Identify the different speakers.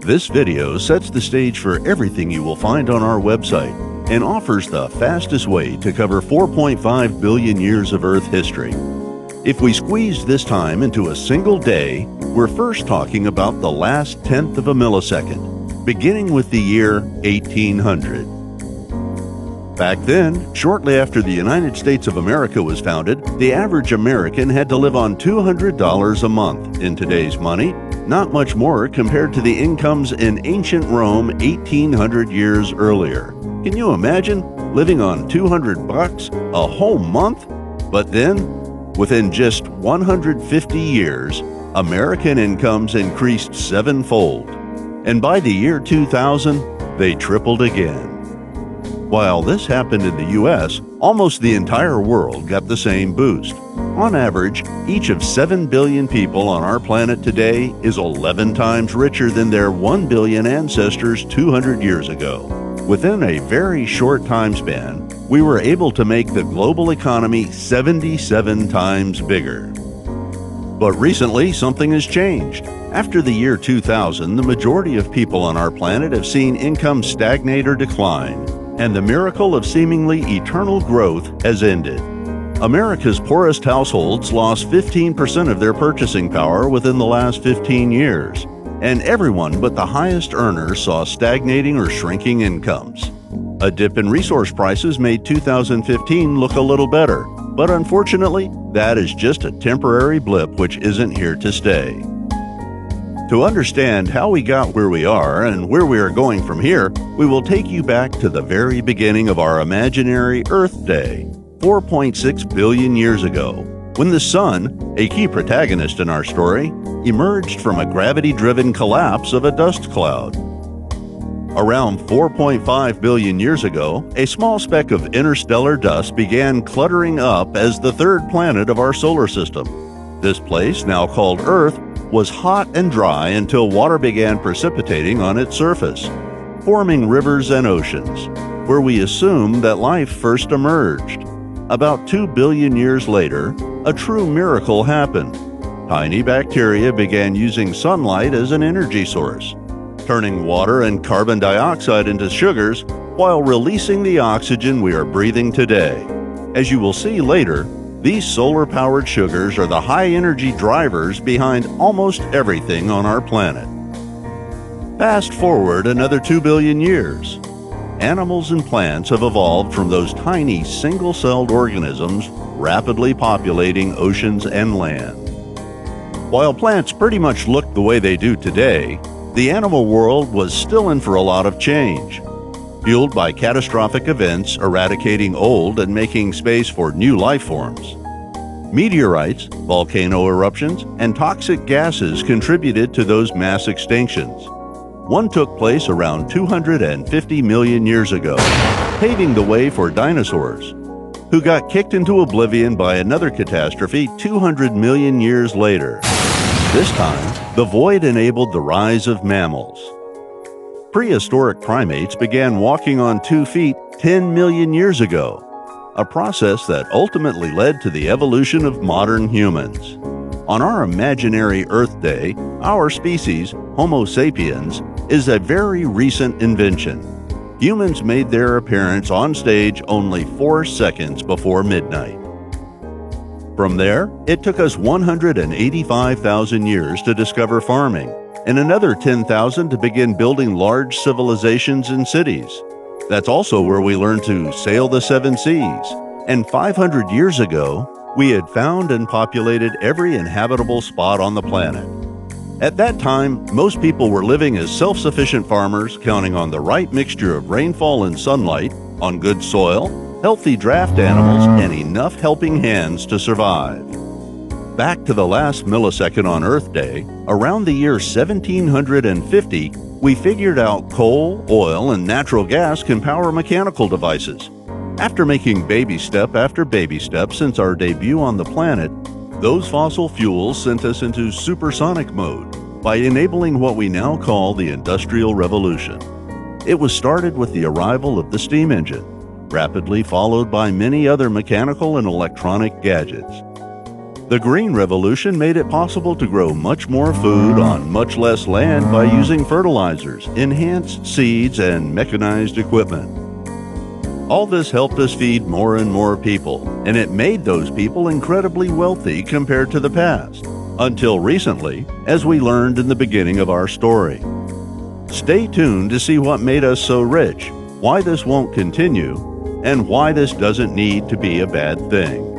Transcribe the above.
Speaker 1: This video sets the stage for everything you will find on our website and offers the fastest way to cover 4.5 billion years of Earth history. If we squeeze this time into a single day, we're first talking about the last tenth of a millisecond, beginning with the year 1800. Back then, shortly after the United States of America was founded, the average American had to live on $200 a month. In today's money, not much more compared to the incomes in ancient Rome 1800 years earlier. Can you imagine living on $200 a whole month? But then, within just 150 years, American incomes increased sevenfold. And by the year 2000, they tripled again. While this happened in the U.S., almost the entire world got the same boost. On average, each of 7 billion people on our planet today is 11 times richer than their 1 billion ancestors 200 years ago. Within a very short time span, we were able to make the global economy 77 times bigger. But recently, something has changed. After the year 2000, the majority of people on our planet have seen income stagnate or decline, and the miracle of seemingly eternal growth has ended. America's poorest households lost 15% of their purchasing power within the last 15 years, and everyone but the highest earners saw stagnating or shrinking incomes. A dip in resource prices made 2015 look a little better, but unfortunately, that is just a temporary blip which isn't here to stay. To understand how we got where we are and where we are going from here, we will take you back to the very beginning of our imaginary Earth Day, 4.6 billion years ago, when the Sun, a key protagonist in our story, emerged from a gravity-driven collapse of a dust cloud. Around 4.5 billion years ago, a small speck of interstellar dust began cluttering up as the third planet of our solar system. This place, now called Earth, was hot and dry until water began precipitating on its surface, forming rivers and oceans, where we assume that life first emerged. About 2 billion years later, a true miracle happened. Tiny bacteria began using sunlight as an energy source, turning water and carbon dioxide into sugars while releasing the oxygen we are breathing today. As you will see later, these solar-powered sugars are the high-energy drivers behind almost everything on our planet. Fast forward another 2 billion years. Animals and plants have evolved from those tiny single-celled organisms rapidly populating oceans and land. While plants pretty much look the way they do today, the animal world was still in for a lot of change. Fueled by catastrophic events eradicating old and making space for new life forms. Meteorites, volcano eruptions, and toxic gases contributed to those mass extinctions. One took place around 250 million years ago, paving the way for dinosaurs, who got kicked into oblivion by another catastrophe 200 million years later. This time, the void enabled the rise of mammals. Prehistoric primates began walking on 2 feet 10 million years ago, a process that ultimately led to the evolution of modern humans. On our imaginary Earth Day, our species, Homo sapiens, is a very recent invention. Humans made their appearance on stage only 4 seconds before midnight. From there, it took us 185,000 years to discover farming, and another 10,000 to begin building large civilizations and cities. That's also where we learned to sail the 7 seas. And 500 years ago, we had found and populated every inhabitable spot on the planet. At that time, most people were living as self-sufficient farmers, counting on the right mixture of rainfall and sunlight, on good soil, healthy draft animals, and enough helping hands to survive. Back to the last millisecond on Earth Day, around the year 1750, we figured out coal, oil, and natural gas can power mechanical devices. After making baby step after baby step since our debut on the planet, those fossil fuels sent us into supersonic mode by enabling what we now call the Industrial Revolution. It was started with the arrival of the steam engine, rapidly followed by many other mechanical and electronic gadgets. The Green Revolution made it possible to grow much more food on much less land by using fertilizers, enhanced seeds, and mechanized equipment. All this helped us feed more and more people, and it made those people incredibly wealthy compared to the past, until recently, as we learned in the beginning of our story. Stay tuned to see what made us so rich, why this won't continue, and why this doesn't need to be a bad thing.